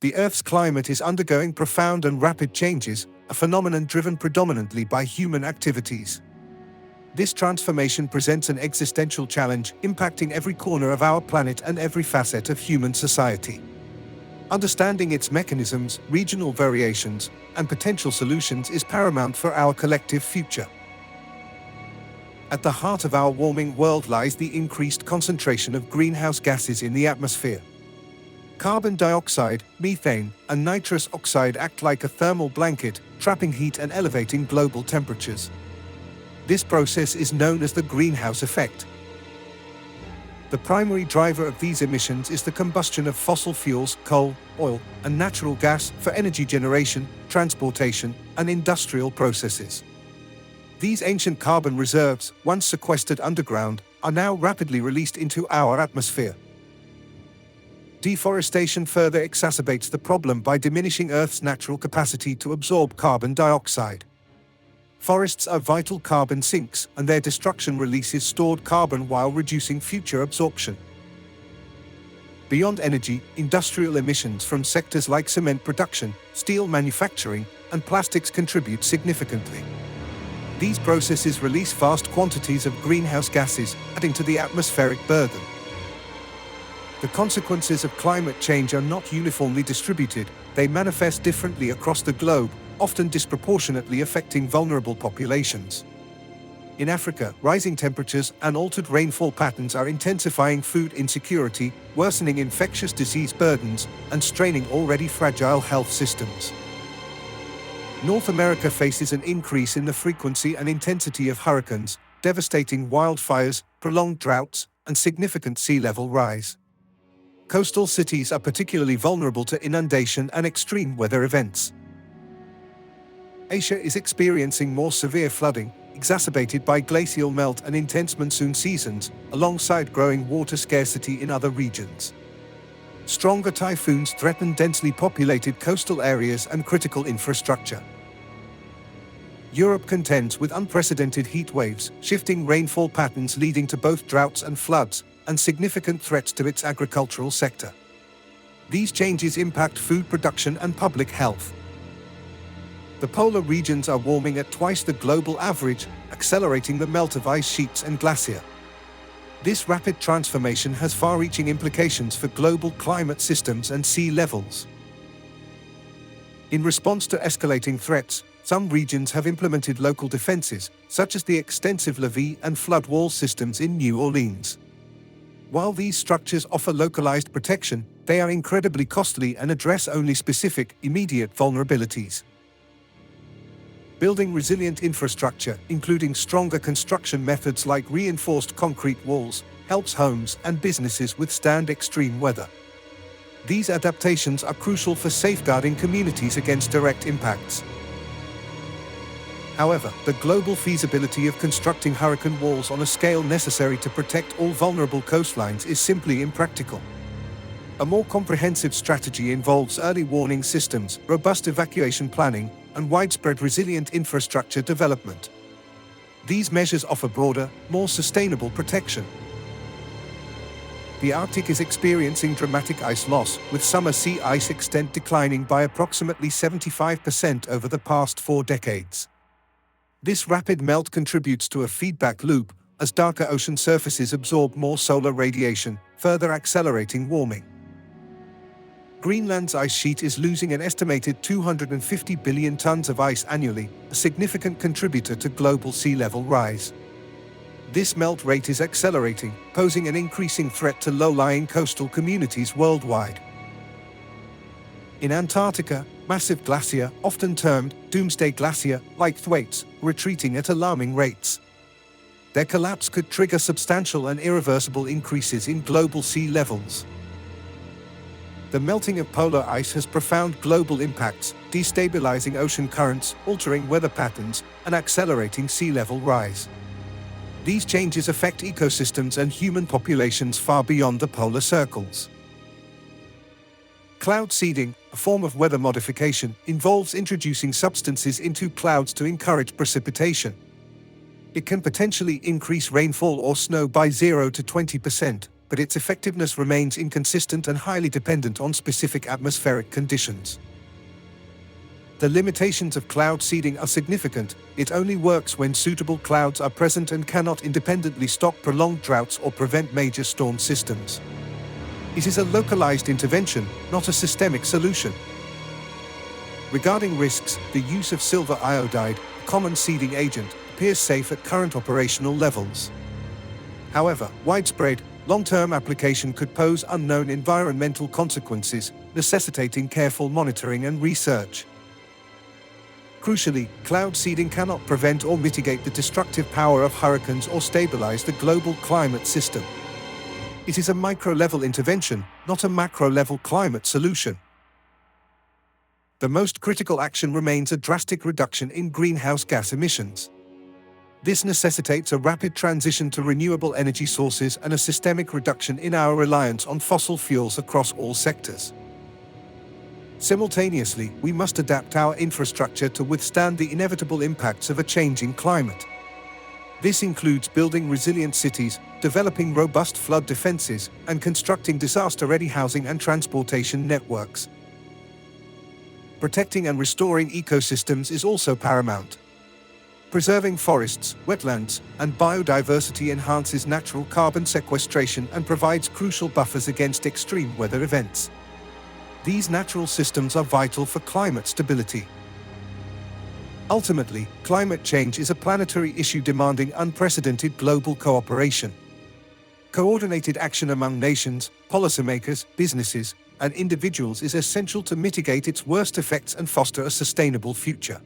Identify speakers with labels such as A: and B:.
A: The Earth's climate is undergoing profound and rapid changes, a phenomenon driven predominantly by human activities. This transformation presents an existential challenge, impacting every corner of our planet and every facet of human society. Understanding its mechanisms, regional variations, and potential solutions is paramount for our collective future. At the heart of our warming world lies the increased concentration of greenhouse gases in the atmosphere. Carbon dioxide, methane, and nitrous oxide act like a thermal blanket, trapping heat and elevating global temperatures. This process is known as the greenhouse effect. The primary driver of these emissions is the combustion of fossil fuels, coal, oil, and natural gas for energy generation, transportation, and industrial processes. These ancient carbon reserves, once sequestered underground, are now rapidly released into our atmosphere. Deforestation further exacerbates the problem by diminishing Earth's natural capacity to absorb carbon dioxide. Forests are vital carbon sinks, and their destruction releases stored carbon while reducing future absorption. Beyond energy, industrial emissions from sectors like cement production, steel manufacturing, and plastics contribute significantly. These processes release vast quantities of greenhouse gases, adding to the atmospheric burden. The consequences of climate change are not uniformly distributed, they manifest differently across the globe, often disproportionately affecting vulnerable populations. In Africa, rising temperatures and altered rainfall patterns are intensifying food insecurity, worsening infectious disease burdens, and straining already fragile health systems. North America faces an increase in the frequency and intensity of hurricanes, devastating wildfires, prolonged droughts, and significant sea level rise. Coastal cities are particularly vulnerable to inundation and extreme weather events. Asia is experiencing more severe flooding, exacerbated by glacial melt and intense monsoon seasons, alongside growing water scarcity in other regions. Stronger typhoons threaten densely populated coastal areas and critical infrastructure. Europe contends with unprecedented heat waves, shifting rainfall patterns leading to both droughts and floods, and significant threats to its agricultural sector. These changes impact food production and public health. The polar regions are warming at twice the global average, accelerating the melt of ice sheets and glacier. This rapid transformation has far-reaching implications for global climate systems and sea levels. In response to escalating threats, some regions have implemented local defenses, such as the extensive levee and flood wall systems in New Orleans. While these structures offer localized protection, they are incredibly costly and address only specific, immediate vulnerabilities. Building resilient infrastructure, including stronger construction methods like reinforced concrete walls, helps homes and businesses withstand extreme weather. These adaptations are crucial for safeguarding communities against direct impacts. However, the global feasibility of constructing hurricane walls on a scale necessary to protect all vulnerable coastlines is simply impractical. A more comprehensive strategy involves early warning systems, robust evacuation planning, and widespread resilient infrastructure development. These measures offer broader, more sustainable protection. The Arctic is experiencing dramatic ice loss, with summer sea ice extent declining by approximately 75% over the past 4 decades. This rapid melt contributes to a feedback loop, as darker ocean surfaces absorb more solar radiation, further accelerating warming. Greenland's ice sheet is losing an estimated 250 billion tons of ice annually, a significant contributor to global sea level rise. This melt rate is accelerating, posing an increasing threat to low-lying coastal communities worldwide. In Antarctica, massive glacier, often termed doomsday glacier, like Thwaites, retreating at alarming rates. Their collapse could trigger substantial and irreversible increases in global sea levels. The melting of polar ice has profound global impacts, destabilizing ocean currents, altering weather patterns, and accelerating sea level rise. These changes affect ecosystems and human populations far beyond the polar circles. Cloud seeding, a form of weather modification, involves introducing substances into clouds to encourage precipitation. It can potentially increase rainfall or snow by 0 to 20%, but its effectiveness remains inconsistent and highly dependent on specific atmospheric conditions. The limitations of cloud seeding are significant. It only works when suitable clouds are present and cannot independently stop prolonged droughts or prevent major storm systems. It is a localized intervention, not a systemic solution. Regarding risks, the use of silver iodide, a common seeding agent, appears safe at current operational levels. However, widespread, long-term application could pose unknown environmental consequences, necessitating careful monitoring and research. Crucially, cloud seeding cannot prevent or mitigate the destructive power of hurricanes or stabilize the global climate system. It is a micro-level intervention, not a macro-level climate solution. The most critical action remains a drastic reduction in greenhouse gas emissions. This necessitates a rapid transition to renewable energy sources and a systemic reduction in our reliance on fossil fuels across all sectors. Simultaneously, we must adapt our infrastructure to withstand the inevitable impacts of a changing climate. This includes building resilient cities, developing robust flood defenses, and constructing disaster-ready housing and transportation networks. Protecting and restoring ecosystems is also paramount. Preserving forests, wetlands, and biodiversity enhances natural carbon sequestration and provides crucial buffers against extreme weather events. These natural systems are vital for climate stability. Ultimately, climate change is a planetary issue demanding unprecedented global cooperation. Coordinated action among nations, policymakers, businesses, and individuals is essential to mitigate its worst effects and foster a sustainable future.